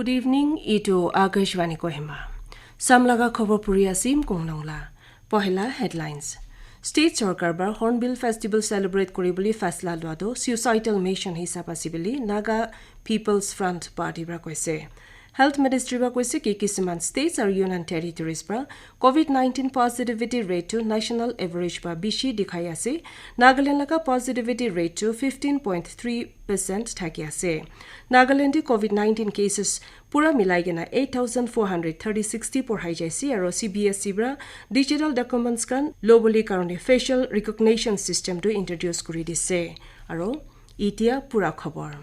Good evening, ito Akashvani Kohima. Samlaga khobor puri asim kongnongla. Pohela headlines. State Sarkar bar Hornbill Festival celebrate koribuli fasla loado suicidal mission hisab asibili Naga People's Front Party bra koise. Health Ministry ba koise ki kisiman states or union territories bra COVID-19 positivity rate to national average ba bishi dikhai ase. Nagaland laga positivity rate to 15.3% thaki ase. Nagaland COVID-19 cases pura milai gena 8,430 porhai jaisi aro CBSE bra digital documents kan globally karone facial recognition system to introduce kuri dise aro itia pura khobor.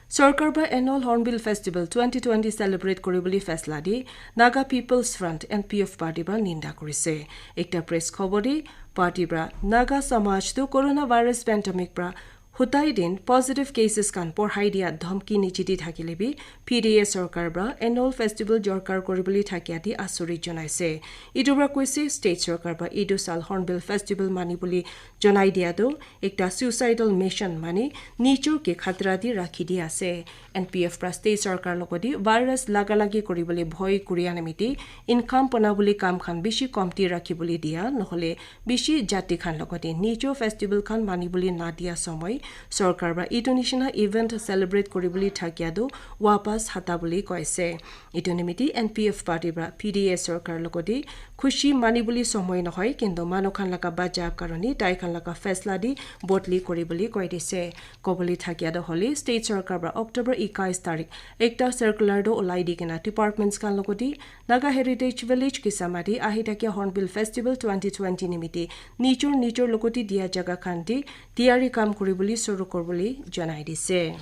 Sarkar ba annual Hornbill Festival 2020 celebrate koribuli fasla di Naga People's Front NPF party ba ninda korise. Ekta press khobori party bra Naga Samaj to coronavirus pandemic bra Hutai din positive cases kan porhai dia dhamki nichiti thakilebi PDA Sarkar bra annual festival jorkar koribuli thakiati asuri jonaise. Idubra koise state Sarkar ba idu sal Hornbill Festival manibuli jonai dia do ekta suicidal mission mani nichur ke khatra di rakhi dia ase. NPF pra state Sarkar logodi virus lagalagi koribuli bhoi kuriya namiti income panabuli kam khan bishi komti rakhibuli dia nohole bishi jati khan logodi nicho festival khan manibuli na dia somoy Sarkar ba Indonesian event celebrate koribuli thakiado wapas hatabuli koise. Itonimiti NPF party bra PDA Sarkar logodi khushi manibuli somoy nohoy kinto manokhan laka bajab karoni tai khan laka faisla di botli koribuli koidise. Kobuli thakiado holi state Sarkar bra October 21 tarik ekta circular do olai dikena departments kan logodi Naga Heritage Village kisamadi ahitakia Hornbill Festival 2020 nimiti nichur logoti dia jaga khanti tiari kam koribuli suru korbuli janai dise.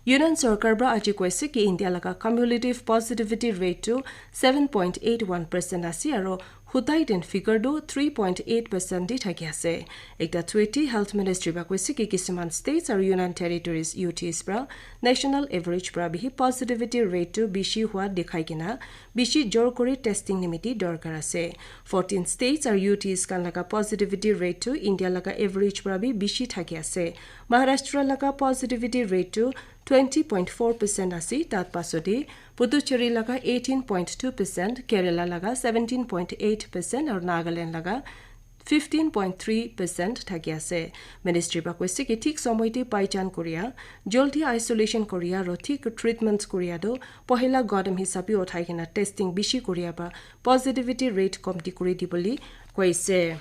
Union Sarkar bra aji koise ki India laga cumulative positivity rate to 7.81% asi aro Hutai din figure do 3.8% di thaki ase. Ekta tweety Health Ministry ba koise ki kisiman states or union territories UTs bra national average bra bihi positivity rate to bishi hua dikhai kina bishi jor kori testing nimiti dorkar ase. 14 states or UTs kan laga positivity rate to India laga average bra bi bishi thaki ase. Maharashtra laga positivity rate to 20.4% asi tat pasodi Puducherry laga 18.2%, Kerala laga 17.8% और Nagaland laga 15.3% thaki ase. Ministry ba koise ki thik somoite paijan koria joldi isolation koria ro thik treatments koria do pohela godam hisabi othai kena testing bishi koria ba positivity rate komti kori diboli koise.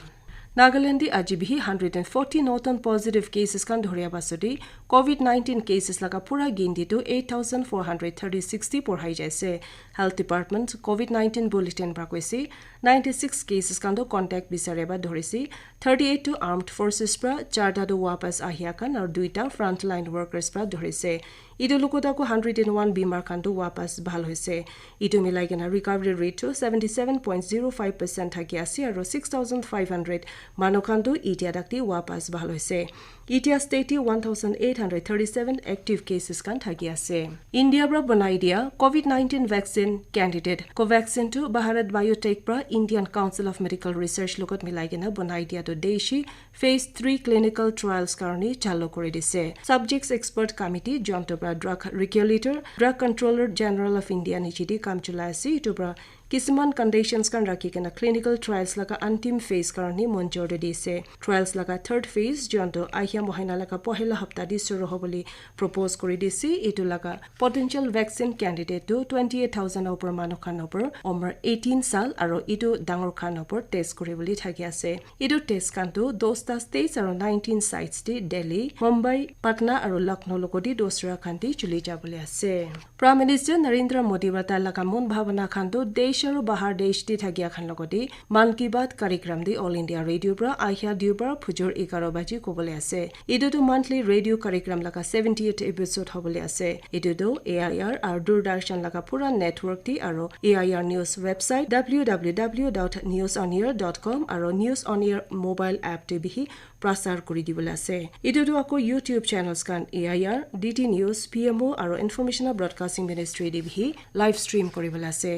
Nagalandi ajibihi 140 northern positive cases kan dhoria basodi COVID-19 cases laga pura gindi to 8,430 porhai jaise. Health Department COVID-19 bulletin ba koisi 96 cases kan do contact bisareba dhorisi 38 to armed forces pra 4 do wapas ahia kan aur 2 frontline workers pra dhorise. Idu lokota ko 101 bimar kan do wapas bhal hoise. Idu milai gena recovery rate to 77.05% thaki ase aru 6,500 Manokandu itia dakti wapas bhal hoise. Itia state 1,837 active cases kan thaki ase. India bra banai dia COVID-19 vaccine candidate Covaxin to Bharat Biotech bra Indian Council of Medical Research logot milai gena banai dia to deshi phase 3 clinical trials karni chalo kori dise. Subjects expert committee jonto bra drug regulator drug controller general of India nichidi kam chulaisi to bra Kisiman conditions kan rakhi kena clinical trials laga antim phase karni monjor de dise. Trials laga third phase jonto ahia mohina laga pohela hapta di suru hoboli propose kori dise. Itu laga potential vaccine candidate to 28,000 opor manokhan opor omar 18 sal aro itu dangor khan opor test kori boli thaki ase. Itu test kan to 10 states aro 19 sites di Delhi, Mumbai, Patna aro Lucknow logodi dosra khanti chuli jabole ase. Prime Minister Narendra Modi bata laga mon bhavana khan to desh আৰু বাহাৰ দেশ দি থাকিয়া খান লগতে মান কি বাত কাৰ্যক্ৰম the all India radio' পৰা আহিয়া দিউবাৰ ফুজৰ 11 বাজি কবলে আছে ইদুটো মান্থলি ৰেডিঅ' কাৰ্যক্ৰম লাকা 78 এপিসোড হবলে আছে ইদুটো AIR আৰু দূৰদৰ্শন লাকা পুৰা নেটৱৰ্ক দি আৰু AIR নিউজ ৱেবছাইট www.newsonair.com আৰু news on air mobile app TV প্ৰচাৰ কৰি দিবলে আছে ইদুটো আকৌ ইউটিউব চেনেলছ কান AIR DT নিউজ PMO আৰু ইনফৰমেশ্যন ব্ৰডকাষ্টিং মিনিষ্ট্ৰী দিবি লাইভ ষ্ট্ৰীম কৰিবলে আছে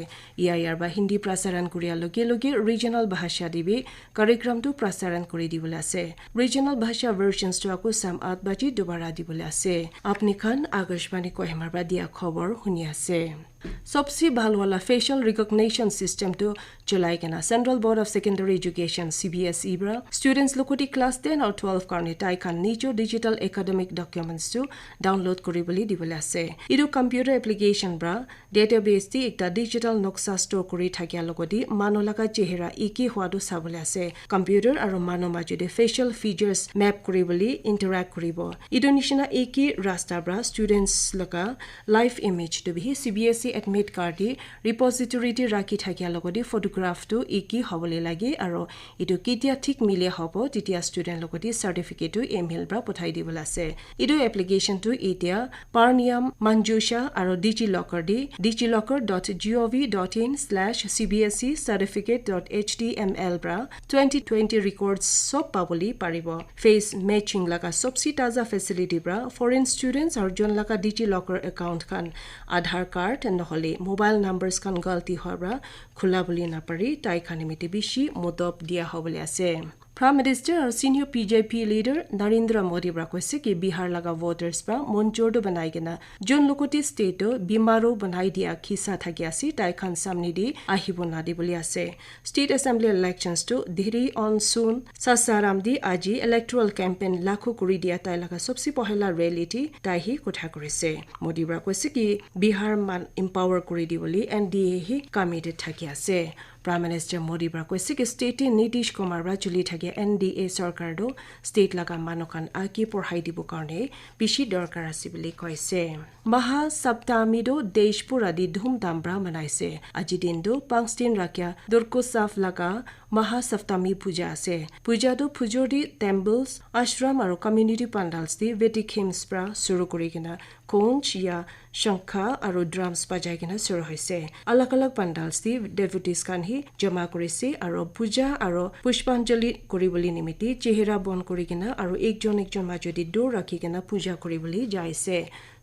AIR বা হিন্দী প্ৰচাৰণ কৰিয়াৰ লগে লগে ৰিজনাল ভাষা দিবি কাৰ্যক্ৰমটো প্ৰচাৰণ কৰি দিবলৈ আছে ৰিজনাল ভাষা ভাৰ্জনছটো আকৌ সাম 8 বাজি দুবাৰা দিবলৈ আছে আপুনি খান আকাশবাণী কোহিমাৰ পৰা দিয়া খবৰ শুনি আছে सबसे ভাল वाला फेशियल रिकॉग्निशन सिस्टम तो चलाई केना central board of secondary education CBSE ब्रा स्टूडेंट्स लोकोटी क्लास 10 और 12 कारणे ताई खान निजो डिजिटल एकेडमिक डॉक्यूमेंट्स तो डाउनलोड करिबली दिबले আছে इदु कंप्यूटर एप्लीकेशन ब्रा डेटाबेस ति एकटा डिजिटल नक्शा स्टोर करि थाकिया लगodi मानलाका चेहरा इकी होवादो साबले আছে कंप्यूटर और मानो माजुदे फेशियल फीचर्स मैप करिबली इंटरैक्ट करिबो इदु निशिना एकी रास्ता ब्रा स्टूडेंट्स लका लाइव इमेज तो भी CBSE एडमिट कार्ड দি ৰিপজিটৰিটি ৰাখি থাকিয়া লগতে ফটোগ্ৰাফটো একি হবলে লাগে আৰু ইটো কেতিয়া ঠিক মিলে হ'ব তেতিয়া ষ্টুডেন্ট লগতে সাৰ্টিফিকেটটো ইমেইল পৰা পঠাই দিবলে আছে ইটো এপ্লিকেশনটো এতিয়া পাৰনিয়াম মঞ্জুষা আৰু ডিজিলকাৰ দি digilokar.gov.in/cbse-certificate.html পৰা 2020 ৰেকৰ্ডছ সব পাবলি পাৰিব ফেস মেচিং লাগা সবসি তাজা ফেসিলিটি পৰা ফৰেন ষ্টুডেন্টস আৰু জন লাগা ডিজিলকাৰ একাউন্ট খান আধাৰ কাৰ্ড নহলে মোবাইল নাম্বাৰস কান গলতি হবৰা খোলা বলি না পাৰি তাই খানিমিতি বেছি মদব দিয়া হবলে আছে Prime Minister और senior PJP leader Narendra Modi ब्रा কৈছে कि बिहार लगा वोटर्स ब्रा मनजोरदो बनाइगेना जोन लोकोटी स्टेटो बिमारो बनाइ दिया खिसा थाकियासी टाइखान सामने दि आहिबो नादि बलि আছে स्टेट असेंबली इलेक्शंस तो धीरे ऑन सून सासाराम दि আজি इलेक्टोरल कैंपेन लाखो কৰি দিয়া তাই লগা सबसे पहला रैलीटी ताइहि কথা কৰিছে मोदी ब्रा কৈছে कि बिहार मान एम्पावर কৰি দিবলি NDA हि committed थाकियाছে Prime Minister Modi bra কৈছে कि स्टेट नीतीश कुमार बरा चुली থাকে NDA सरकार दो स्टेट लगा मानकान आके पঢ়াই দিব কাৰণে বেছি দৰকাৰ আছে বুলি কৈছে মহা সপ্তমী দো দেশ পুৰা দি ধুমধাম বৰা মনাইছে আজি দিন দো 5 দিন ৰাখিয়া দুৰ্গোৎসৱ লগা মহা সপ্তমী পূজা আছে পূজা দো ফুজোৰি টেম্পলস আশ্ৰম আৰু কমিউনিটি পাণ্ডালস দি ভেটিকিমস বৰা শুৰু কৰি কিনা কোঞ্চ या শংখা আৰু ড্ৰামছ বাজাই কিনা শুৰু হৈছে अलग अलग পাণ্ডালস দি ডেপুটিছ কান হি জমা কৰিছে আৰু পূজা আৰু পুষ্পাঞ্জলি কৰিবলৈ নিমিতি চেহেৰা বন কৰি কিনা আৰু একজন মাজদি দূৰ ৰাখি কিনা পূজা কৰিবলৈ যাইছে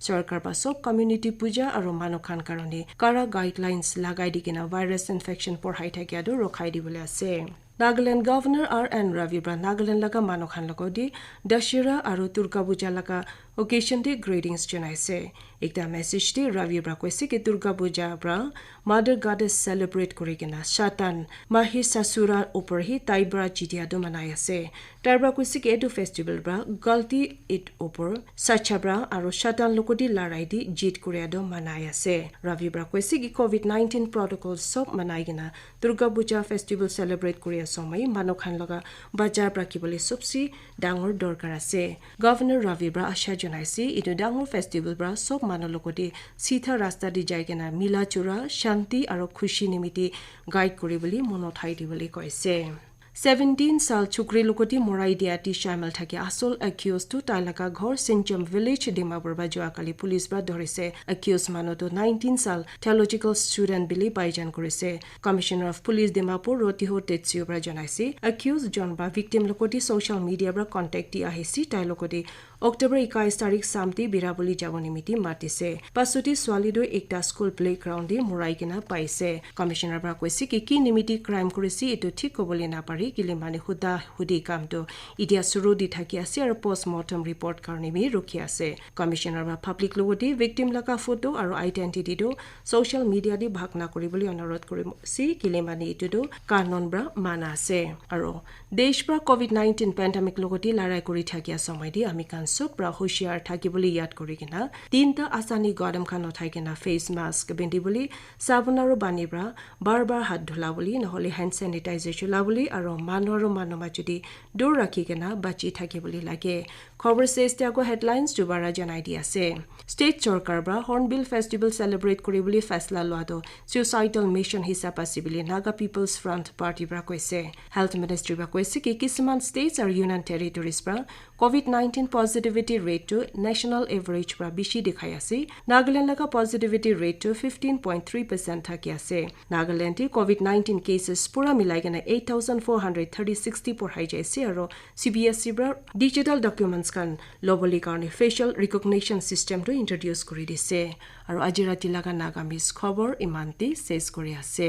सरकार पा सब कम्युनिटी पूजा और मानखान कारणे कारा गाइडलाइंस लगाइ दि किना भाइरस इन्फेक्शन पঢ়াই থাকিয়া दो रखाइ दिबले আছে Nagaland governor RN Ravi bra Nagaland लगा मानखान लगodi दशहरा और दुर्गा पूजा लगा ओकेजन दे ग्रीटिंग्स जनाइसे एकटा मेसेज दे Ravi bra কৈছে कि Durga Puja bra mother goddess celebrate কৰি কিনা শাতান মাহিষাসুৰৰ ওপৰ হি তাইব্ৰা জিতিয়া দো মনাই আছে তাৰবা কৈছে कि এটো ফেষ্টিভেল bra গলতি ইট ওপৰ সাচ্ছাব্ৰা আৰু শাতান লোকদি লৰাই দি জিত কৰিয়া দো মনাই আছে Ravi bra কৈছে कि COVID-19 প্ৰোটোকল সব মনাই কিনা দুৰ্গা পূজা ফেষ্টিভেল সেলিব্ৰেট কৰি সময় মানখান লগা বাজাৰ ৰাখিবলৈ সবসি ডাঙৰ দৰকাৰ আছে গভৰ্ণৰ Ravi bra আশা জনাইছে ইটো ডাঙৰ ফেষ্টিভেল bra সব মানলকতে সিধা ৰাস্তা দি যায় কিনা মিলা চুৰা শান্তি আৰু খুশি নিমিতি গাইড কৰিবলৈ মনঠাই দিবলৈ কৈছে 17 साल छुकरी लोकती मोराई दियाटी शामिल থাকে আসল অ্যাকিউজ তো তাইলাকা ঘর সিনচম ভিলেজ ডিমাপুরবা যোৱাকালি পুলিশ বা ধৰিছে অ্যাকিউজ মানতো 19 साल থিওলজিক্যাল স্টুডেন্ট বিলি বাইজান কৰিছে কমিশনাৰ অফ পুলিশ ডিমাপুৰ ৰতিহো তেtsiও পৰা জনাইছে অ্যাকিউজ জনবা ভিকটিম লোকতি সোশ্যাল মিডিয়া পৰা কন্টাক্ট দি আহিছে তাই লোকতি অক্টোবৰ 21 তাৰিখ সামতি বিৰাবলি যাব নিমিতি মাতিছে পাছতি সোৱালিদো একটা স্কুল প্লেগ্ৰাউণ্ড দি মোৰাই কিনা পাইছে কমিশনাৰ পৰা কৈছে কি নিমিতি ক্ৰাইম কৰিছে এটো ঠিক কবলি না পাৰি কিলে মানে খুদা হুদি কামটো ইতিয়া শুৰু দি থাকি আছে আৰু পোস্টমৰ্টম ৰিপৰ্ট কাৰণে মি ৰখি আছে কমিশনাৰ বা পাব্লিক লগতি ভিকটিম লাকা ফটো আৰু আইডেন্টিটি দো সোশ্যাল মিডিয়া দি ভাগ না কৰিবলৈ অনুৰোধ কৰিছে কিলে মানে ইটো কানুন ব্ৰা মানা আছে আৰু দেশ পৰা COVID-19 পেণ্ডেমিক লগতি লৰাই কৰি থাকিয়া সময় দি আমি কান সব পৰা হুঁশিয়াৰ থাকিবলৈ ইয়াত কৰি কিনা তিনটা আসানি গৰম খান উঠাই কিনা ফেস মাস্ক পিন্ধিবলৈ সাবুন আৰু পানী পৰা বাৰ হাত ধুলাবলৈ নহলে হ্যান্ড স্যানিটাইজাৰ চলাবলৈ আৰু মানৰ মাজদি দূৰ ৰাখি কিনা বাচি থাকিবলৈ লাগে খবৰ চেষ্টাকো হেডলাইন্স দুবাৰা জনাই দি আছে স্টেট সৰকাৰ বা হৰ্নবিল ফেষ্টিভেল সেলিব্ৰেট কৰিবলৈ ফেছলা লোৱাটো সুইচাইডাল মিছন হিচাপ আছে বুলি নাগা পিপলছ ফ্ৰণ্ট পাৰ্টি পৰা কৈছে হেল্থ মিনিষ্ট্ৰী পৰা কৈছে কি কিছুমান ষ্টেটছ আৰু ইউনিয়ন টেৰিটৰিজ পৰা COVID-19 পজিটিভিটি ৰেটটো নেশ্যনেল এভাৰেজ পৰা বেছি দেখাই আছে নাগালেণ্ড লগা পজিটিভিটি ৰেটটো 15.3% থাকি আছে নাগালেণ্ডে COVID-19 কেसेस পুৰা মিলাই কিনে 8436 পঢ়াই যাইছে আৰু CBSE পৰা ডিজিটেল ডকুমেন্টছ কান লবলি কাৰণে ফেশিয়াল ৰিকগনিশ্যন সিস্টেমটো ইন্ট্ৰোডিউস কৰি দিছে আৰু আজি ৰাতি লগা নাগামিজ খবৰ ইমানটি শেষ কৰি আছে